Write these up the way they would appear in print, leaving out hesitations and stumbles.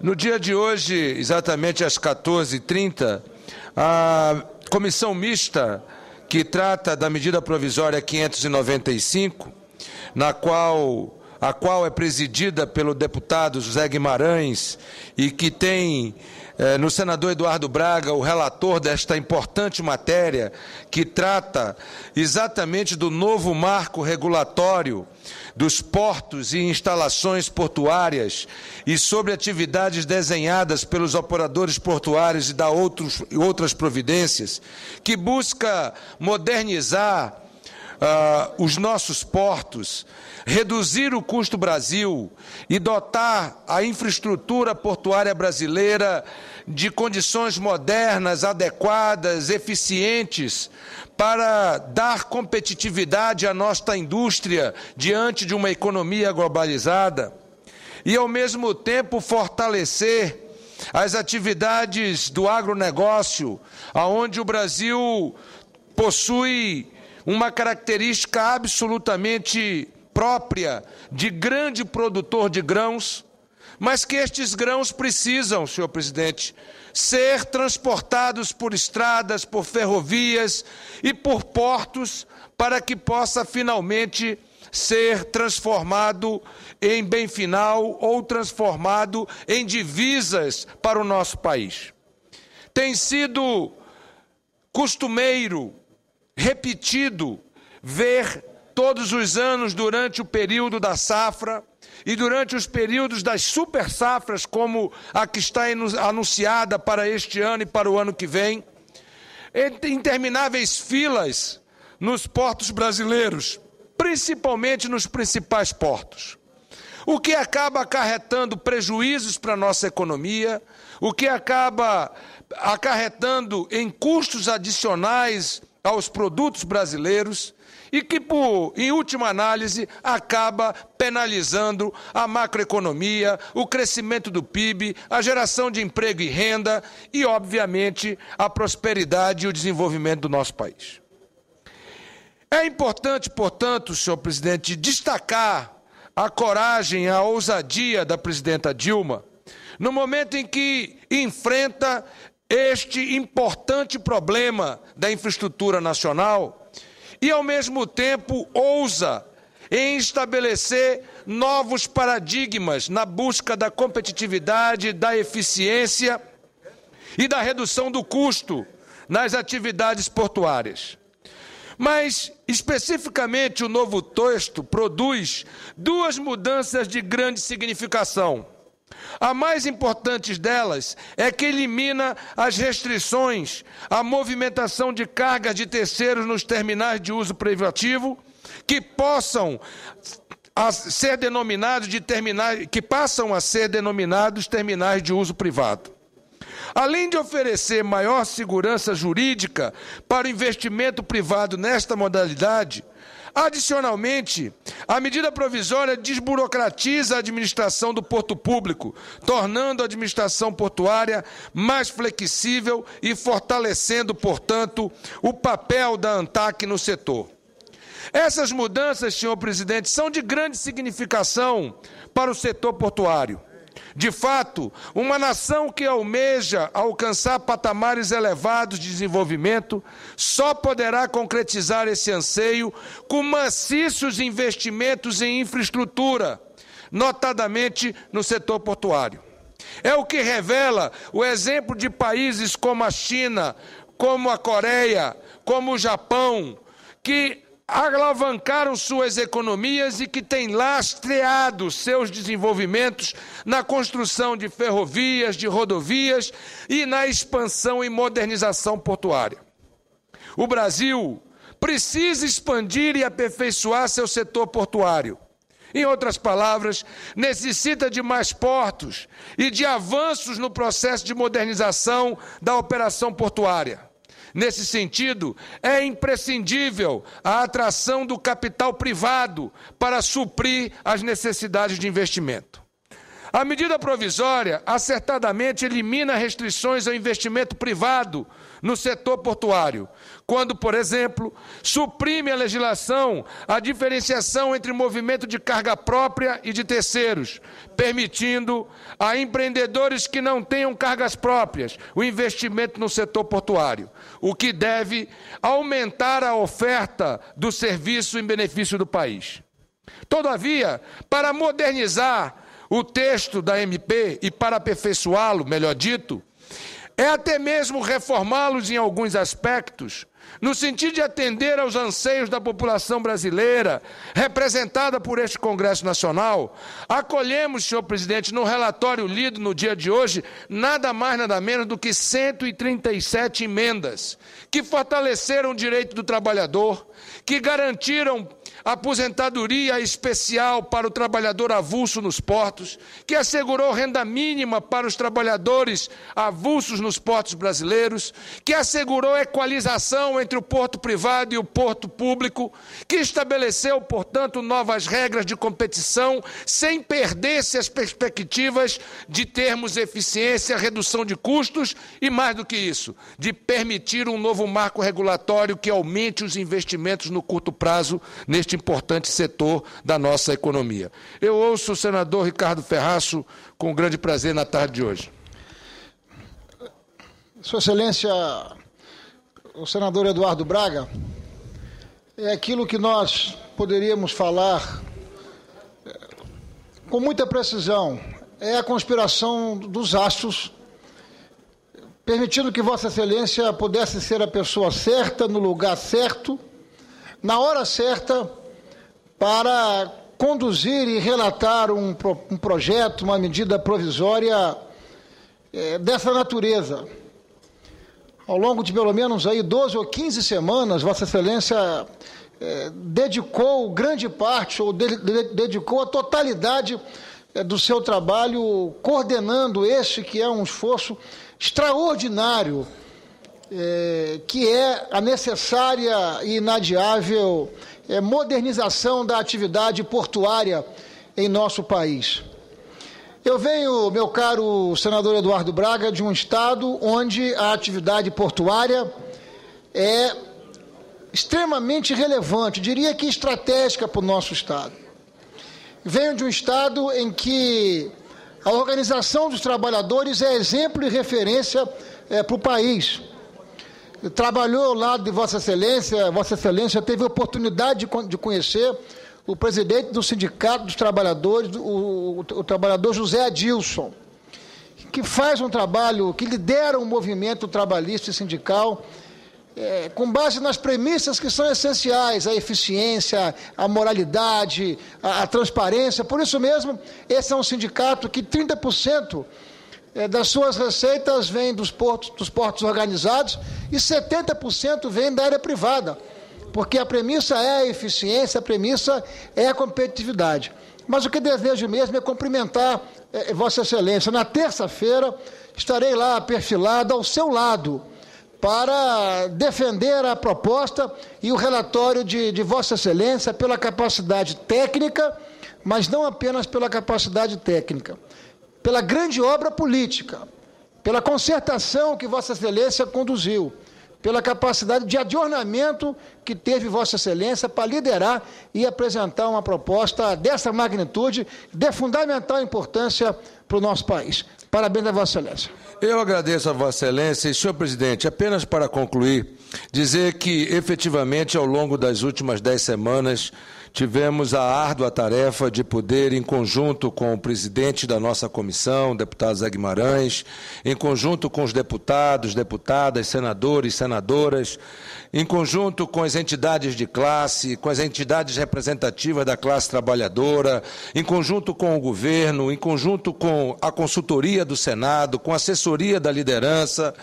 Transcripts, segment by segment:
No dia de hoje, exatamente às 14h30, a comissão mista que trata da medida provisória 595, a qual é presidida pelo deputado José Guimarães e que tem no senador Eduardo Braga, o relator desta importante matéria, que trata exatamente do novo marco regulatório dos portos e instalações portuárias e sobre atividades desenhadas pelos operadores portuários e outras providências, que busca modernizar os nossos portos, reduzir o custo Brasil e dotar a infraestrutura portuária brasileira de condições modernas, adequadas, eficientes, para dar competitividade à nossa indústria diante de uma economia globalizada e, ao mesmo tempo, fortalecer as atividades do agronegócio, onde o Brasil possui uma característica absolutamente própria de grande produtor de grãos, mas que estes grãos precisam, senhor presidente, ser transportados por estradas, por ferrovias e por portos para que possa finalmente ser transformado em bem final ou transformado em divisas para o nosso país. Tem sido costumeiro, repetido, ver todos os anos durante o período da safra e durante os períodos das super safras, como a que está anunciada para este ano e para o ano que vem, intermináveis filas nos portos brasileiros, principalmente nos principais portos, o que acaba acarretando prejuízos para a nossa economia, o que acaba acarretando em custos adicionais aos produtos brasileiros e que, em última análise, acaba penalizando a macroeconomia, o crescimento do PIB, a geração de emprego e renda e, obviamente, a prosperidade e o desenvolvimento do nosso país. É importante, portanto, senhor presidente, destacar a coragem, a ousadia da presidenta Dilma, no momento em que enfrenta este importante problema da infraestrutura nacional e, ao mesmo tempo, ousa em estabelecer novos paradigmas na busca da competitividade, da eficiência e da redução do custo nas atividades portuárias. Mas, especificamente, o novo texto produz duas mudanças de grande significação. A mais importante delas é que elimina as restrições à movimentação de cargas de terceiros nos terminais de uso privativo, que passam a ser denominados terminais de uso privado. Além de oferecer maior segurança jurídica para o investimento privado nesta modalidade, adicionalmente, a medida provisória desburocratiza a administração do porto público, tornando a administração portuária mais flexível e fortalecendo, portanto, o papel da ANTAQ no setor. Essas mudanças, senhor presidente, são de grande significação para o setor portuário. De fato, uma nação que almeja alcançar patamares elevados de desenvolvimento só poderá concretizar esse anseio com maciços investimentos em infraestrutura, notadamente no setor portuário. É o que revela o exemplo de países como a China, como a Coreia, como o Japão, que alavancaram suas economias e que têm lastreado seus desenvolvimentos na construção de ferrovias, de rodovias e na expansão e modernização portuária. O Brasil precisa expandir e aperfeiçoar seu setor portuário. Em outras palavras, necessita de mais portos e de avanços no processo de modernização da operação portuária. Nesse sentido, é imprescindível a atração do capital privado para suprir as necessidades de investimento. A medida provisória, acertadamente, elimina restrições ao investimento privado no setor portuário, quando, por exemplo, suprime a legislação a diferenciação entre movimento de carga própria e de terceiros, permitindo a empreendedores que não tenham cargas próprias o investimento no setor portuário, o que deve aumentar a oferta do serviço em benefício do país. Todavia, para modernizar o texto da MP e para aperfeiçoá-lo, melhor dito, é até mesmo reformá-los em alguns aspectos, no sentido de atender aos anseios da população brasileira, representada por este Congresso Nacional. Acolhemos, senhor presidente, no relatório lido no dia de hoje, nada mais, nada menos do que 137 emendas, que fortaleceram o direito do trabalhador, que garantiram aposentadoria especial para o trabalhador avulso nos portos, que assegurou renda mínima para os trabalhadores avulsos nos portos brasileiros, que assegurou equalização entre o porto privado e o porto público, que estabeleceu, portanto, novas regras de competição, sem perder-se as perspectivas de termos eficiência, redução de custos e, mais do que isso, de permitir um novo marco regulatório que aumente os investimentos no curto prazo neste importante setor da nossa economia. Eu ouço o senador Ricardo Ferraço com grande prazer na tarde de hoje. Sua Excelência, o senador Eduardo Braga, é aquilo que nós poderíamos falar com muita precisão, é a conspiração dos astros, permitindo que Vossa Excelência pudesse ser a pessoa certa, no lugar certo, na hora certa, para conduzir e relatar um projeto, uma medida provisória dessa natureza. Ao longo de pelo menos aí 12 ou 15 semanas, Vossa Excelência dedicou grande parte, ou dedicou a totalidade do seu trabalho, coordenando este que é um esforço extraordinário, que é a necessária e inadiável modernização da atividade portuária em nosso país. Eu venho, meu caro senador Eduardo Braga, de um estado onde a atividade portuária é extremamente relevante, diria que estratégica para o nosso estado. Venho de um estado em que a organização dos trabalhadores é exemplo e referência para o país. Trabalhou ao lado de Vossa Excelência teve a oportunidade de conhecer o presidente do Sindicato dos Trabalhadores, o trabalhador José Adilson, que faz um trabalho, que lidera um movimento trabalhista e sindical, com base nas premissas que são essenciais, a eficiência, a moralidade, a transparência. Por isso mesmo, esse é um sindicato que 30% das suas receitas vêm dos portos organizados e 70% vem da área privada, porque a premissa é a eficiência, a premissa é a competitividade. Mas o que desejo mesmo é cumprimentar Vossa Excelência. Na terça-feira estarei lá perfilado ao seu lado para defender a proposta e o relatório de Vossa Excelência pela capacidade técnica, mas não apenas pela capacidade técnica, pela grande obra política, pela concertação que Vossa Excelência conduziu, pela capacidade de adornamento que teve Vossa Excelência para liderar e apresentar uma proposta dessa magnitude, de fundamental importância para o nosso país. Parabéns a Vossa Excelência. Eu agradeço a Vossa Excelência e, senhor presidente, apenas para concluir, dizer que, efetivamente, ao longo das últimas 10 semanas, tivemos a árdua tarefa de poder, em conjunto com o presidente da nossa comissão, deputado Zé Guimarães, em conjunto com os deputados, deputadas, senadores, senadoras, em conjunto com as entidades de classe, com as entidades representativas da classe trabalhadora, em conjunto com o governo, em conjunto com a consultoria do Senado, com a assessoria da liderança,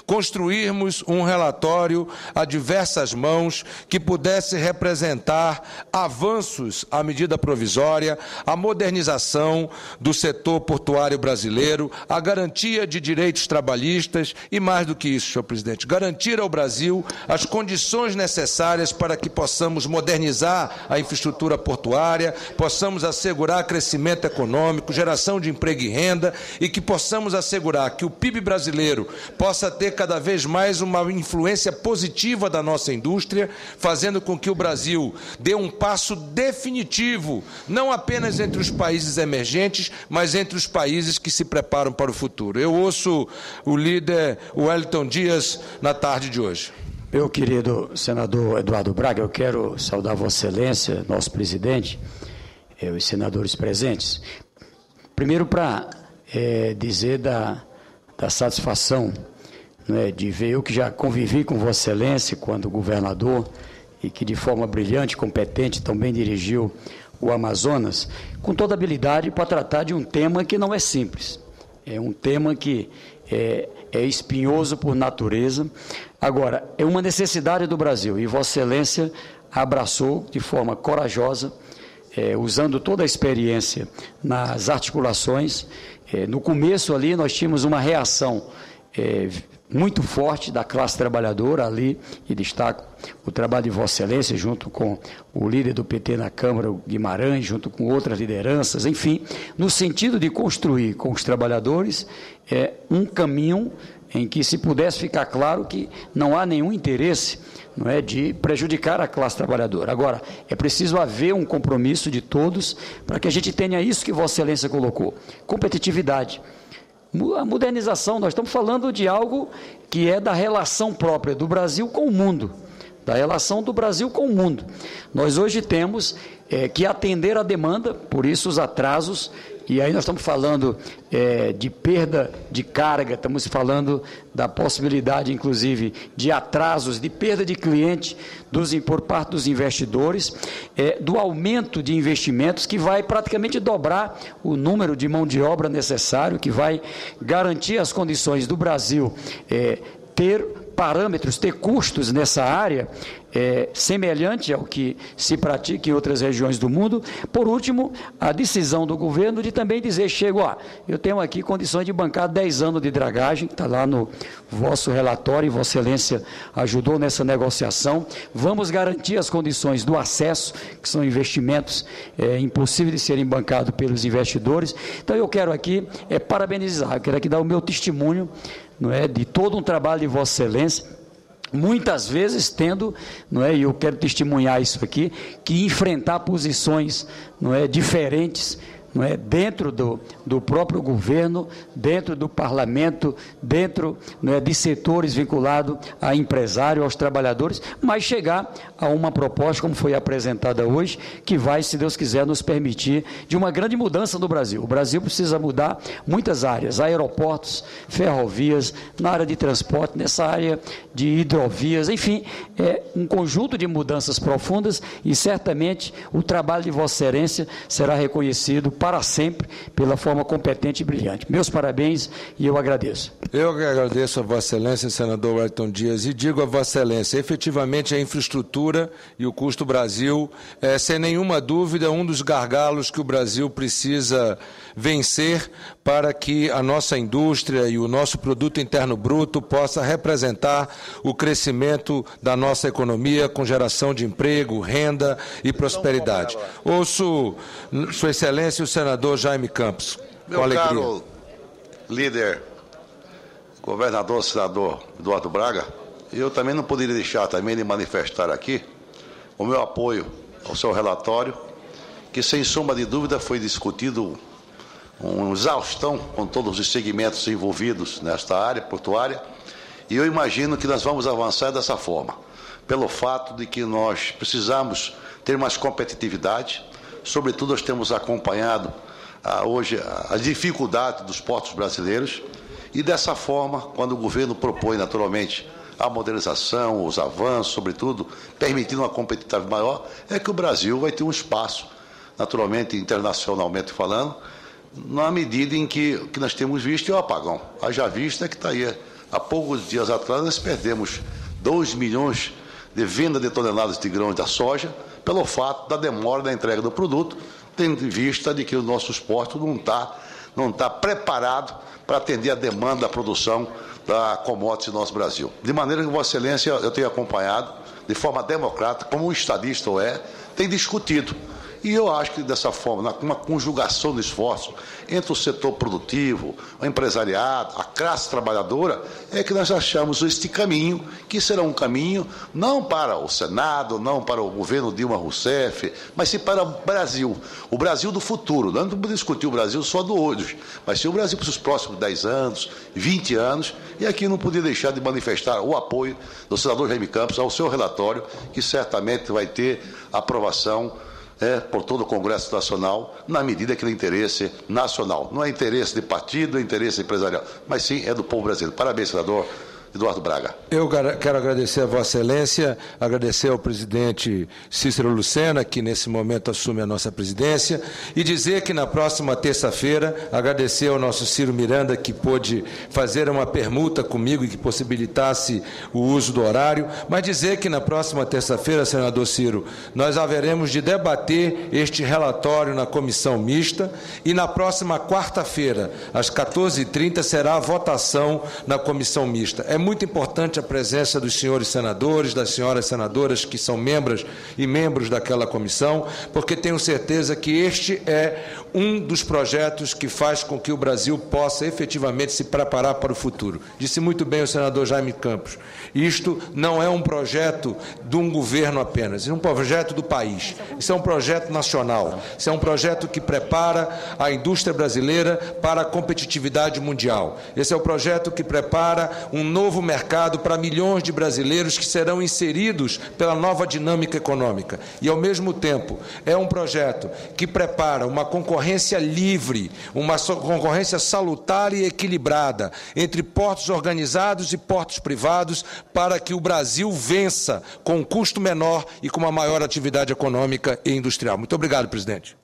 construirmos um relatório a diversas mãos que pudesse representar a avanços à medida provisória, a modernização do setor portuário brasileiro, a garantia de direitos trabalhistas e, mais do que isso, senhor presidente, garantir ao Brasil as condições necessárias para que possamos modernizar a infraestrutura portuária, possamos assegurar crescimento econômico, geração de emprego e renda e que possamos assegurar que o PIB brasileiro possa ter cada vez mais uma influência positiva da nossa indústria, fazendo com que o Brasil dê um passo definitivo, não apenas entre os países emergentes, mas entre os países que se preparam para o futuro. Eu ouço o líder Wellington Dias na tarde de hoje. Meu querido senador Eduardo Braga, eu quero saudar Vossa Excelência, nosso presidente, os senadores presentes. Primeiro, para dizer da satisfação, né, de ver, eu que já convivi com Vossa Excelência quando governador e que de forma brilhante, competente, também dirigiu o Amazonas, com toda habilidade para tratar de um tema que não é simples. É um tema que é espinhoso por natureza. Agora, é uma necessidade do Brasil e Vossa Excelência abraçou de forma corajosa, usando toda a experiência nas articulações. No começo ali nós tínhamos uma reação muito forte da classe trabalhadora ali, e destaco o trabalho de Vossa Excelência, junto com o líder do PT na Câmara, o Guimarães, junto com outras lideranças, enfim, no sentido de construir com os trabalhadores um caminho em que se pudesse ficar claro que não há nenhum interesse, não é, de prejudicar a classe trabalhadora. Agora, é preciso haver um compromisso de todos para que a gente tenha isso que Vossa Excelência colocou, competitividade. A modernização, nós estamos falando de algo que é da relação própria do Brasil com o mundo, da relação do Brasil com o mundo. Nós hoje temos que atender a demanda, por isso os atrasos, e aí nós estamos falando de perda de carga, estamos falando da possibilidade, inclusive, de atrasos, de perda de cliente por parte dos investidores, do aumento de investimentos que vai praticamente dobrar o número de mão de obra necessário, que vai garantir as condições do Brasil ter parâmetros, ter custos nessa área semelhante ao que se pratica em outras regiões do mundo. Por último, a decisão do governo de também dizer, eu tenho aqui condições de bancar 10 anos de dragagem, está lá no vosso relatório, e Vossa Excelência ajudou nessa negociação. Vamos garantir as condições do acesso, que são investimentos impossíveis de serem bancados pelos investidores. Então eu quero aqui parabenizar, eu quero aqui dar o meu testemunho, não é, de todo um trabalho de Vossa Excelência, muitas vezes tendo, não é, e eu quero testemunhar isso aqui, que enfrentar posições, não é, diferentes, não é, dentro do próprio governo, dentro do parlamento, dentro, não é, de setores vinculados a empresário, aos trabalhadores, mas chegar a uma proposta, como foi apresentada hoje, que vai, se Deus quiser, nos permitir de uma grande mudança no Brasil. O Brasil precisa mudar muitas áreas, aeroportos, ferrovias, na área de transporte, nessa área de hidrovias, enfim, um conjunto de mudanças profundas, e certamente o trabalho de Vossa Excelência será reconhecido para sempre pela forma competente e brilhante. Meus parabéns e eu agradeço. Eu que agradeço a Vossa Excelência, senador Wellington Dias, e digo a Vossa Excelência, efetivamente a infraestrutura e o custo Brasil sem nenhuma dúvida, um dos gargalos que o Brasil precisa vencer para que a nossa indústria e o nosso produto interno bruto possa representar o crescimento da nossa economia com geração de emprego, renda e prosperidade. Ouço Sua Excelência o senador Jaime Campos. Meu caro líder, governador, senador Eduardo Braga, eu também não poderia deixar também de manifestar aqui o meu apoio ao seu relatório, que sem sombra de dúvida foi discutido um exaustão com todos os segmentos envolvidos nesta área portuária, e eu imagino que nós vamos avançar dessa forma, pelo fato de que nós precisamos ter mais competitividade. Sobretudo, nós temos acompanhado hoje a dificuldade dos portos brasileiros, e dessa forma, quando o governo propõe naturalmente a modernização, os avanços, sobretudo, permitindo uma competitividade maior, é que o Brasil vai ter um espaço, naturalmente, internacionalmente falando, na medida em que o que nós temos visto é o apagão. Haja vista que está aí, há poucos dias atrás nós perdemos 2 milhões de venda de toneladas de grãos da soja pelo fato da demora da entrega do produto, tendo em vista de que os nossos portos não tá preparado para atender a demanda da produção da commodity do nosso Brasil. De maneira que, Vossa Excelência, eu tenho acompanhado, de forma democrática, como um estadista tem discutido. E eu acho que, dessa forma, uma conjugação de esforços entre o setor produtivo, o empresariado, a classe trabalhadora, é que nós achamos este caminho, que será um caminho não para o Senado, não para o governo Dilma Rousseff, mas sim para o Brasil do futuro. Nós não podemos discutir o Brasil só do hoje, mas sim o Brasil para os próximos 10 anos, 20 anos, e aqui não podia deixar de manifestar o apoio do senador Jaime Campos ao seu relatório, que certamente vai ter aprovação por todo o Congresso Nacional, na medida que é interesse nacional. Não é interesse de partido, é interesse empresarial, mas sim é do povo brasileiro. Parabéns, senador Eduardo Braga. Eu quero agradecer a Vossa Excelência, agradecer ao presidente Cícero Lucena, que nesse momento assume a nossa presidência, e dizer que na próxima terça-feira, agradecer ao nosso Ciro Miranda, que pôde fazer uma permuta comigo e que possibilitasse o uso do horário, mas dizer que na próxima terça-feira, senador Ciro, nós haveremos de debater este relatório na comissão mista e na próxima quarta-feira, às 14h30, será a votação na comissão mista. É muito importante a presença dos senhores senadores, das senhoras senadoras que são membros e membros daquela comissão, porque tenho certeza que este é um dos projetos que faz com que o Brasil possa efetivamente se preparar para o futuro. Disse muito bem o senador Jaime Campos, isto não é um projeto de um governo apenas, é um projeto do país, isso é um projeto nacional, isso é um projeto que prepara a indústria brasileira para a competitividade mundial, esse é o projeto que prepara um novo mercado para milhões de brasileiros que serão inseridos pela nova dinâmica econômica. E, ao mesmo tempo, é um projeto que prepara uma concorrência livre, uma concorrência salutar e equilibrada entre portos organizados e portos privados para que o Brasil vença com um custo menor e com uma maior atividade econômica e industrial. Muito obrigado, presidente.